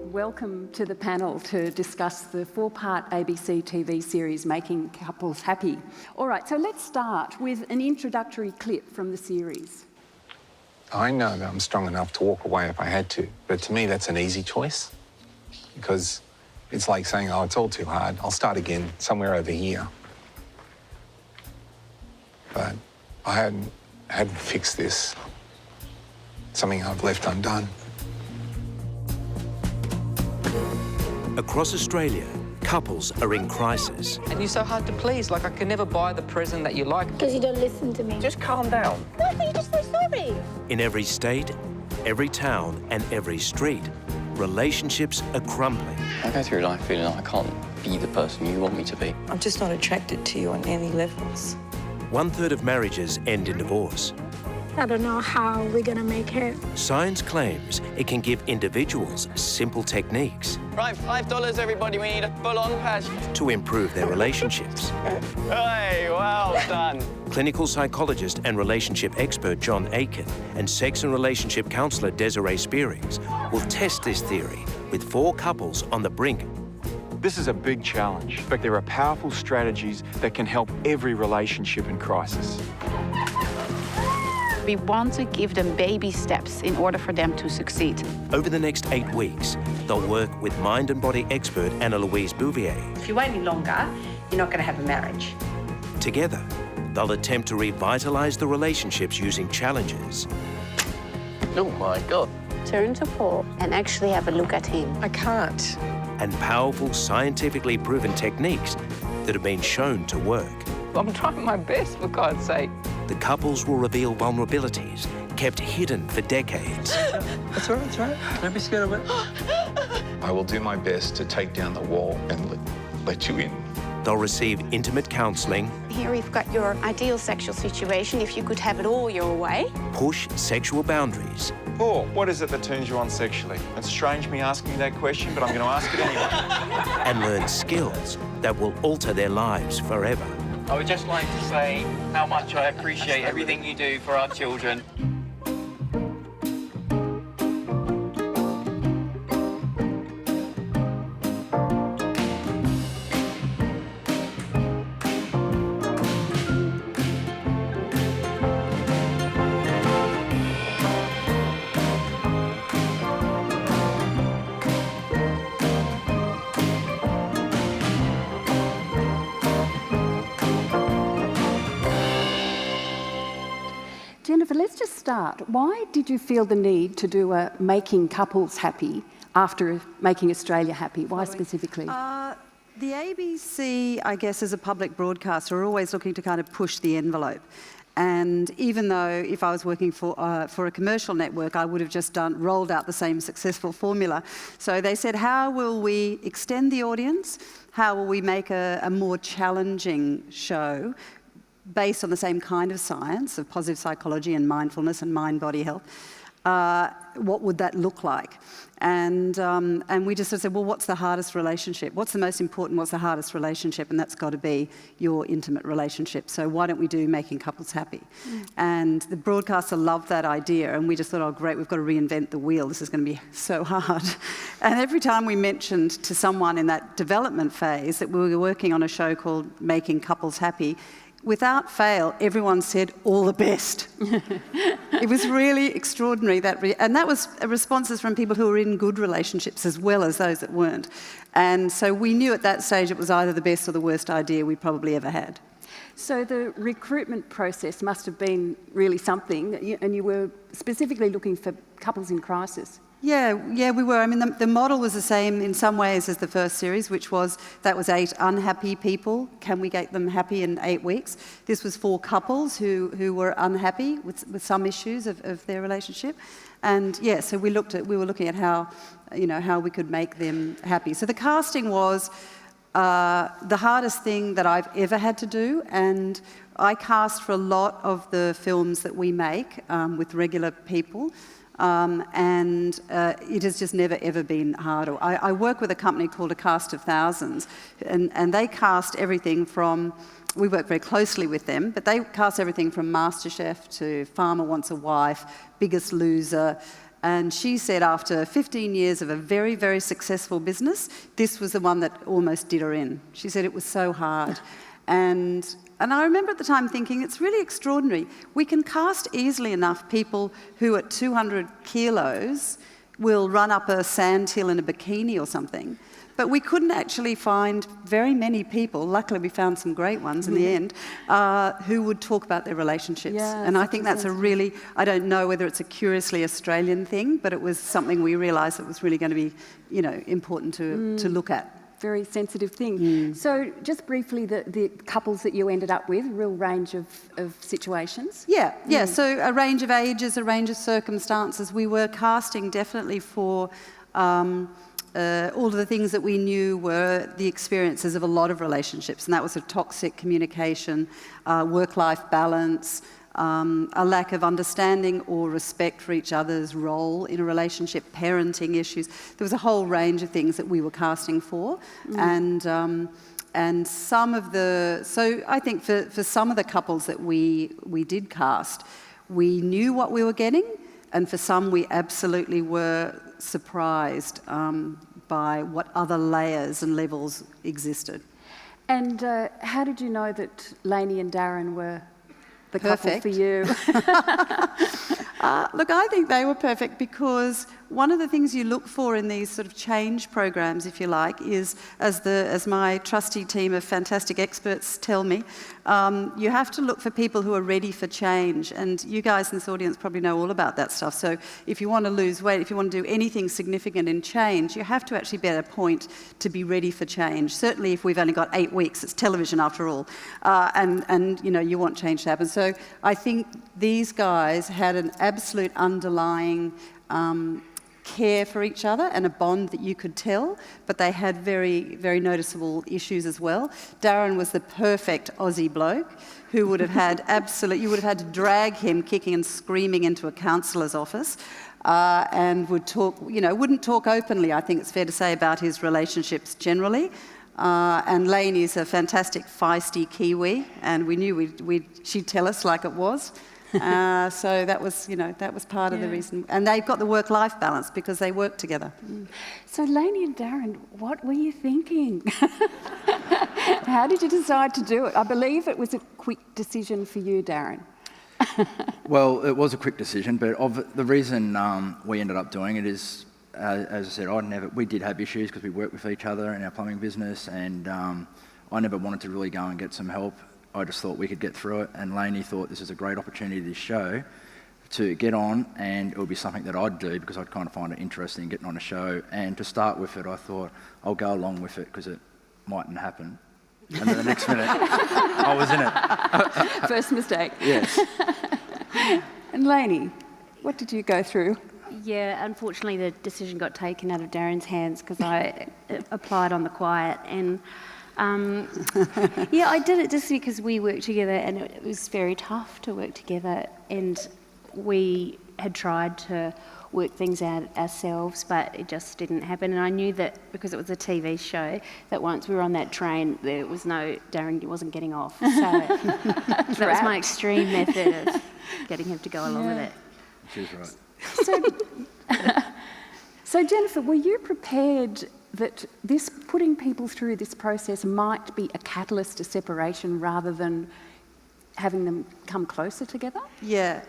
welcome to the panel to discuss the 4-part ABC TV series Making Couples Happy. All right, so let's start with an introductory clip from the series. I know that I'm strong enough to walk away if I had to, but to me that's an easy choice because it's like saying, oh, it's all too hard, I'll start again somewhere over here. But I hadn't fixed this, something I've left undone. Across Australia, couples are in crisis. And you're so hard to please, like I can never buy the present that you like. Because you don't listen to me. Just calm down. Why can't you just say sorry? In every state, every town and every street, relationships are crumbling. I go through life feeling like I can't be the person you want me to be. I'm just not attracted to you on any levels. 1/3 of marriages end in divorce. I don't know how we're going to make it. Science claims it can give individuals simple techniques Right, $5 everybody, we need a full-on patch. to improve their relationships. Hey, well done. Clinical psychologist and relationship expert John Aiken and sex and relationship counsellor Desiree Spearings will test this theory with 4 couples on the brink. This is a big challenge, but there are powerful strategies that can help every relationship in crisis. We want to give them baby steps in order for them to succeed. Over the next 8 weeks, they'll work with mind and body expert Anna Louise Bouvier. If you wait any longer, you're not going to have a marriage. Together, they'll attempt to revitalise the relationships using challenges. Oh my God. Turn to Paul and actually have a look at him. I can't. And powerful, scientifically proven techniques that have been shown to work. I'm trying my best, for God's sake. The couples will reveal vulnerabilities kept hidden for decades. That's all right, that's all right. Don't be scared of it. I will do my best to take down the wall and let you in. They'll receive intimate counselling, Here we've got your ideal sexual situation if you could have it all your way. push sexual boundaries, Oh, what is it that turns you on sexually? It's strange me asking you that question, but I'm going to ask it anyway. and learn skills that will alter their lives forever. I would just like to say how much I appreciate everything you do for our children. Jennifer, let's just start. Why did you feel the need to do a Making Couples Happy after Making Australia Happy? Why specifically? The ABC, I guess, as a public broadcaster, are always looking to kind of push the envelope. And even though if I was working for a commercial network, I would have just rolled out the same successful formula. So they said, how will we extend the audience? How will we make a more challenging show based on the same kind of science of positive psychology and mindfulness and mind-body health? What would that look like? And we just sort of said, well, what's the hardest relationship? What's the most important? What's the hardest relationship? And that's got to be your intimate relationship. So why don't we do Making Couples Happy? And the broadcaster loved that idea, and we just thought, oh, great, we've got to reinvent the wheel. This is going to be so hard. And every time we mentioned to someone in that development phase that we were working on a show called Making Couples Happy, without fail, everyone said, all the best. It was really extraordinary. And that was responses from people who were in good relationships as well as those that weren't. And so we knew at that stage it was either the best or the worst idea we probably ever had. So the recruitment process must have been really something, and you were specifically looking for couples in crisis. Yeah, we were. I mean, the model was the same in some ways as the first series, which was 8 unhappy people. Can we get them happy in 8 weeks? This was 4 couples who were unhappy with some issues of their relationship. And yeah, so we were looking at how we could make them happy. So the casting was the hardest thing that I've ever had to do, and I cast for a lot of the films that we make with regular people. And it has just never, ever been harder. I work with a company called A Cast of Thousands, and they cast everything from, we work very closely with them, but they cast everything from MasterChef to Farmer Wants a Wife, Biggest Loser, And she said after 15 years of a very, very successful business, this was the one that almost did her in. She said it was so hard. And I remember at the time thinking, it's really extraordinary. We can cast easily enough people who at 200 kilos will run up a sandhill in a bikini or something. But we couldn't actually find very many people, luckily we found some great ones in the end, who would talk about their relationships. Yeah, and I think that's a really, I don't know whether it's a curiously Australian thing, but it was something we realised it was really going to be, you know, important to look at. Very sensitive thing. So just briefly, the couples that you ended up with, real range of situations? Yeah, so a range of ages, a range of circumstances. We were casting definitely for all of the things that we knew were the experiences of a lot of relationships, and that was a toxic communication, work-life balance, a lack of understanding or respect for each other's role in a relationship, parenting issues. There was a whole range of things that we were casting for, and some of the, so I think for some of the couples that we did cast, we knew what we were getting, and for some we absolutely were surprised by what other layers and levels existed. And how did you know that Lainey and Darren were the Perfect. couple for you? Look, I think they were perfect because one of the things you look for in these sort of change programs, if you like, is, as my trusty team of fantastic experts tell me, you have to look for people who are ready for change. And you guys in this audience probably know all about that stuff. So if you want to lose weight, if you want to do anything significant in change, you have to actually be at a point to be ready for change. Certainly if we've only got 8 weeks, it's television after all, and you know, you want change to happen. So I think these guys had an absolute underlying care for each other and a bond that you could tell, but they had very, very noticeable issues as well. Darren was the perfect Aussie bloke who would have had you would have had to drag him kicking and screaming into a counsellor's office, and would talk, you know, wouldn't talk openly, I think it's fair to say, about his relationships generally. And Lainey's a fantastic feisty Kiwi, and we knew she'd tell us like it was. So that was, you know, that was part of the reason. And they've got the work-life balance because they work together. So Lainey and Darren, what were you thinking? How did you decide to do it? I believe it was a quick decision for you, Darren. Well, it was a quick decision, but the reason we ended up doing it is, as I said, we did have issues because we worked with each other in our plumbing business, and I never wanted to really go and get some help. I just thought we could get through it, and Lainey thought this is a great opportunity, this show, to get on, and it would be something that I'd do because I'd kind of find it interesting getting on a show. And to start with it, I thought I'll go along with it because it mightn't happen. And then the next minute, I was in it. First mistake. Yes. And Lainey, what did you go through? Yeah, unfortunately the decision got taken out of Darren's hands because I applied on the quiet, and yeah, I did it just because we worked together, and it was very tough to work together, and we had tried to work things out ourselves, but it just didn't happen. And I knew that because it was a TV show, that once we were on that train, there was Darren wasn't getting off. So that was my extreme method of getting him to go along with it. She's right. So Jennifer, were you prepared that putting people through this process might be a catalyst to separation rather than having them come closer together? Yeah,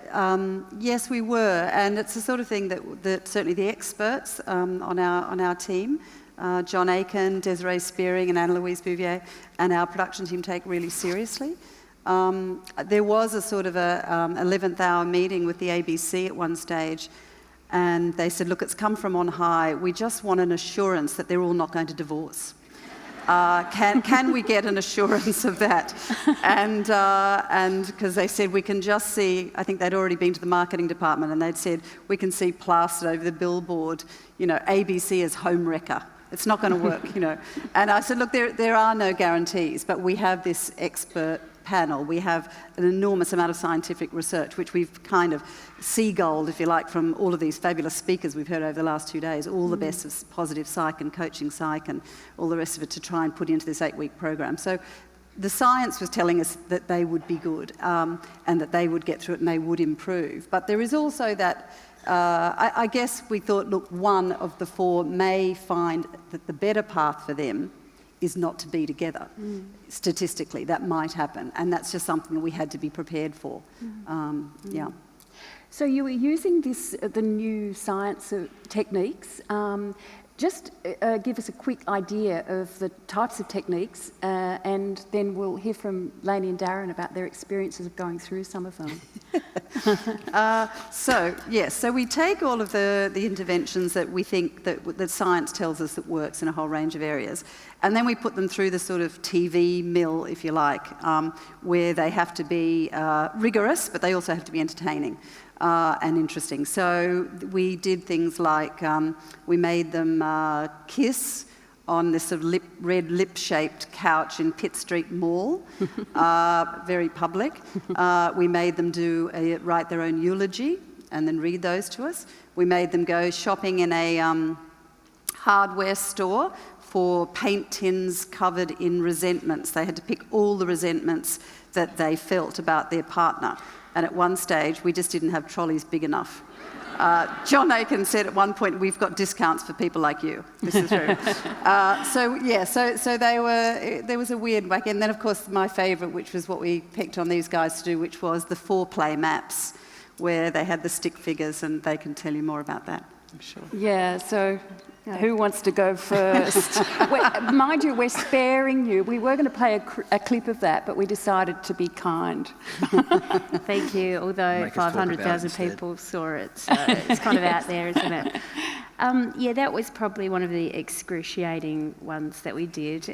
yes, we were, and it's the sort of thing that certainly the experts on our team, John Aiken, Desiree Spearing, and Anne-Louise Bouvier, and our production team take really seriously. There was a sort of a 11th hour meeting with the ABC at one stage, and they said, look, it's come from on high. We just want an assurance that they're all not going to divorce. Can we get an assurance of that? And because they said we can just see, I think they'd already been to the marketing department, and they'd said we can see plastered over the billboard, you know, ABC as home wrecker. It's not going to work, you know. And I said, look, there are no guarantees, but we have this expert panel. We have an enormous amount of scientific research, which we've kind of seagulled, if you like, from all of these fabulous speakers we've heard over the last 2 days, all the best of positive psych and coaching psych and all the rest of it to try and put into this 8-week program. So the science was telling us that they would be good and that they would get through it and they would improve. But there is also that I guess we thought, look, one of the four may find that the better path for them is not to be together. Statistically, that might happen, and that's just something that we had to be prepared for. Yeah. So you were using the new science techniques. Just give us a quick idea of the types of techniques, and then we'll hear from Lainey and Darren about their experiences of going through some of them. So we take all of the interventions that we think that science tells us that works in a whole range of areas, and then we put them through the sort of TV mill, if you like, where they have to be rigorous, but they also have to be entertaining. And interesting. So we did things like we made them kiss on this sort of red lip-shaped couch in Pitt Street Mall, very public. We made them write their own eulogy and then read those to us. We made them go shopping in a hardware store for paint tins covered in resentments. They had to pick all the resentments that they felt about their partner. And at one stage, we just didn't have trolleys big enough. John Aiken said at one point, "We've got discounts for people like you." This is true. So there was a weird whack. And then, of course, my favourite, which was what we picked on these guys to do, which was the foreplay maps, where they had the stick figures, and they can tell you more about that, I'm sure. Yeah, so who wants to go first? Mind you, we're sparing you. We were going to play a clip of that, but we decided to be kind. Thank you, although 500,000 people saw it, so it's kind of out there, isn't it? Yeah, that was probably one of the excruciating ones that we did,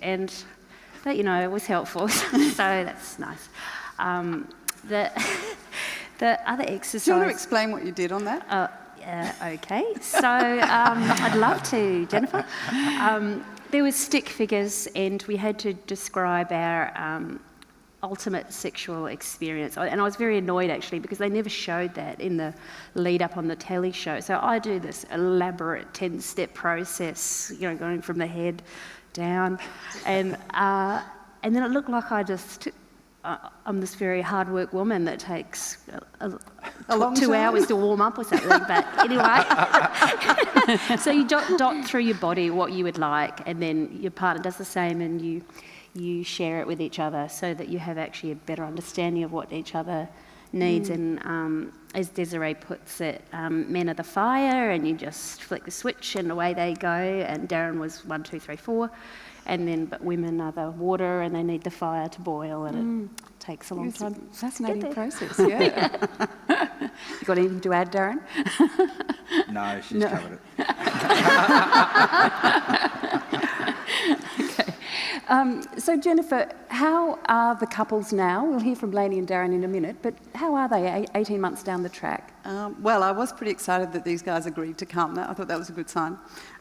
but, it was helpful, so that's nice. The other exercise... Do you want to explain what you did on that? Okay, so I'd love to, Jennifer. There was stick figures, and we had to describe our ultimate sexual experience. And I was very annoyed, actually, because they never showed that in the lead up on the telly show. So I do this elaborate 10-step process, going from the head down, and then it looked like I just... I'm this very hard work woman that takes a long 2 hours to warm up or something, but anyway. So you dot through your body what you would like, and then your partner does the same, and you share it with each other so that you have actually a better understanding of what each other needs. And as Desiree puts it, men are the fire, and you just flick the switch and away they go, and Darren was 1, 2, 3, 4. But women are the water, and they need the fire to boil, and it takes a long time. Fascinating process, yeah. You got anything to add, Darren? No, she's covered it. Okay. So Jennifer, how are the couples now? We'll hear from Lainey and Darren in a minute, but how are they 18 months down the track? Well, I was pretty excited that these guys agreed to come. I thought that was a good sign.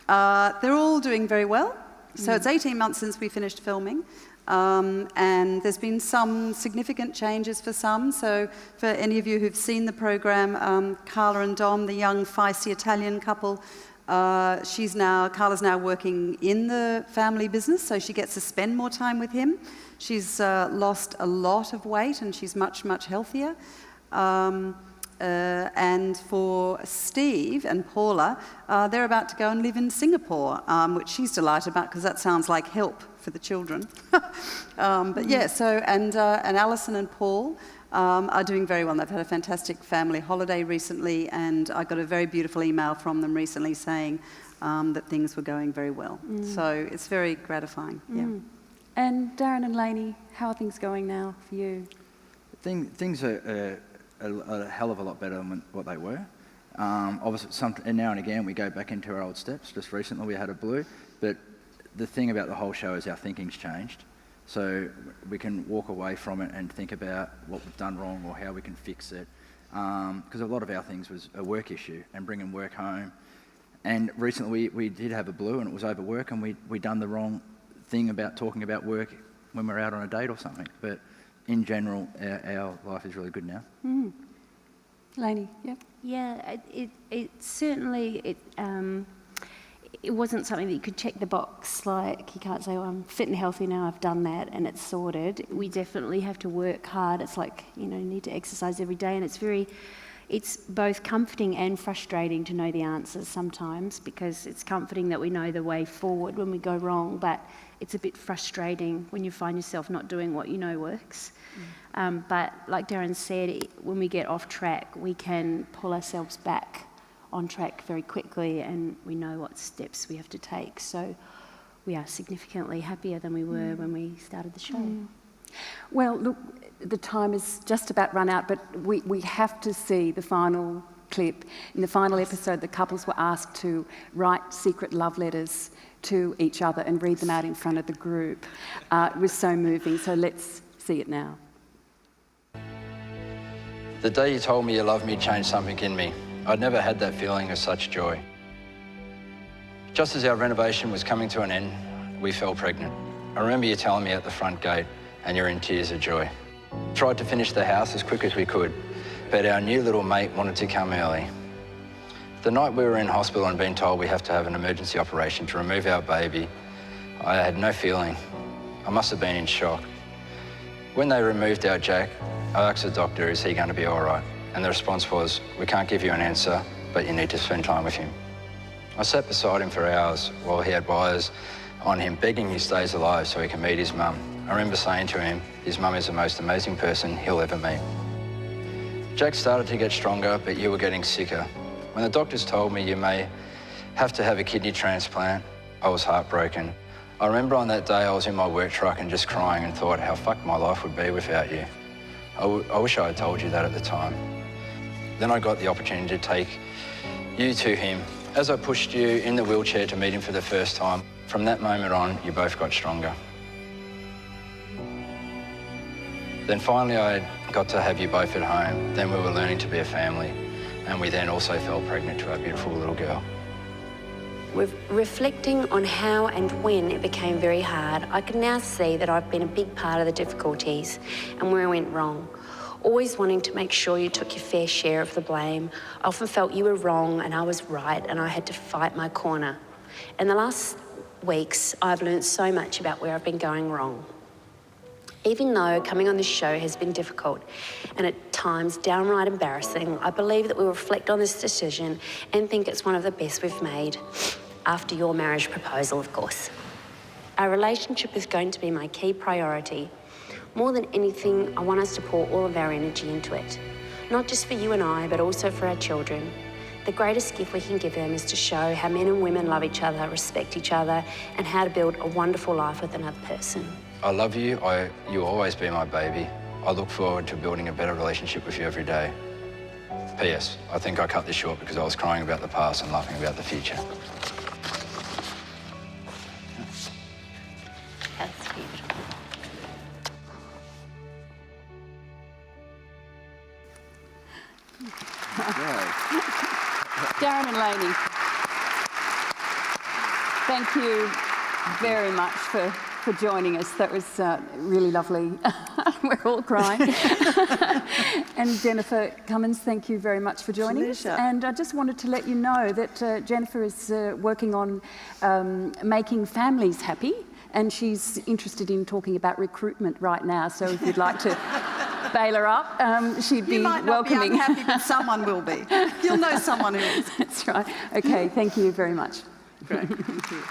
They're all doing very well. So it's 18 months since we finished filming, and there's been some significant changes for some. So for any of you who've seen the program, Carla and Dom, the young, feisty Italian couple, Carla's now working in the family business, so she gets to spend more time with him. She's lost a lot of weight, and she's much, much healthier. And for Steve and Paula, they're about to go and live in Singapore, which she's delighted about because that sounds like help for the children. But yeah, and Alison and Paul are doing very well. They've had a fantastic family holiday recently, and I got a very beautiful email from them recently saying that things were going very well. So it's very gratifying. Yeah. And Darren and Lainey, how are things going now for you? Things are a hell of a lot better than what they were. Obviously, and now and again we go back into our old steps. Just recently we had a blue, but the thing about the whole show is our thinking's changed. So we can walk away from it and think about what we've done wrong or how we can fix it. Because a lot of our things was a work issue and bringing work home. And recently we did have a blue, and it was over work, and we done the wrong thing about talking about work when we're out on a date or something. But in general, our life is really good now. Lainey, yep. Yeah, it certainly, it wasn't something that you could check the box, like you can't say, well, I'm fit and healthy now, I've done that and it's sorted. We definitely have to work hard. It's like, you need to exercise every day, and it's very it's both comforting and frustrating to know the answers sometimes, because it's comforting that we know the way forward when we go wrong, but it's a bit frustrating when you find yourself not doing what you know works. But like Darren said, when we get off track, we can pull ourselves back on track very quickly, and we know what steps we have to take. So we are significantly happier than we were when we started the show. Well, look, the time is just about run out, but we have to see the final clip. In the final episode, the couples were asked to write secret love letters to each other and read them out in front of the group. It was so moving, so let's see it now. The day you told me you loved me changed something in me. I'd never had that feeling of such joy. Just as our renovation was coming to an end, we fell pregnant. I remember you telling me at the front gate, and you're in tears of joy. Tried to finish the house as quick as we could, but our new little mate wanted to come early. The night we were in hospital and being told we have to have an emergency operation to remove our baby, I had no feeling. I must have been in shock. When they removed our Jack, I asked the doctor, is he going to be all right? And the response was, we can't give you an answer, but you need to spend time with him. I sat beside him for hours while he had wires on him, begging he stays alive so he can meet his mum. I remember saying to him, his mum is the most amazing person he'll ever meet. Jack started to get stronger, but you were getting sicker. When the doctors told me you may have to have a kidney transplant, I was heartbroken. I remember on that day I was in my work truck and just crying and thought how fucked my life would be without you. I wish I had told you that at the time. Then I got the opportunity to take you to him. As I pushed you in the wheelchair to meet him for the first time, from that moment on, you both got stronger. Then finally I got to have you both at home. Then we were learning to be a family, and we then also fell pregnant to our beautiful little girl. Reflecting on how and when it became very hard, I can now see that I've been a big part of the difficulties and where I went wrong. Always wanting to make sure you took your fair share of the blame. I often felt you were wrong and I was right, and I had to fight my corner. In the last weeks, I've learned so much about where I've been going wrong. Even though coming on this show has been difficult and at times downright embarrassing, I believe that we'll reflect on this decision and think it's one of the best we've made, after your marriage proposal, of course. Our relationship is going to be my key priority. More than anything, I want us to pour all of our energy into it. Not just for you and I, but also for our children. The greatest gift we can give them is to show how men and women love each other, respect each other, and how to build a wonderful life with another person. I love you. You'll always be my baby. I look forward to building a better relationship with you every day. P.S. I think I cut this short because I was crying about the past and laughing about the future. That's beautiful. Darren and Lainey, thank you very much for joining us. That was really lovely. We're all crying. And Jennifer Cummins, thank you very much for joining us. And I just wanted to let you know that Jennifer is working on making families happy, and she's interested in talking about recruitment right now. So if you'd like to bail her up, she'd be welcoming. You might not be unhappy, but someone will be. You'll know someone who is. That's right. Okay, thank you very much. Great, thank you.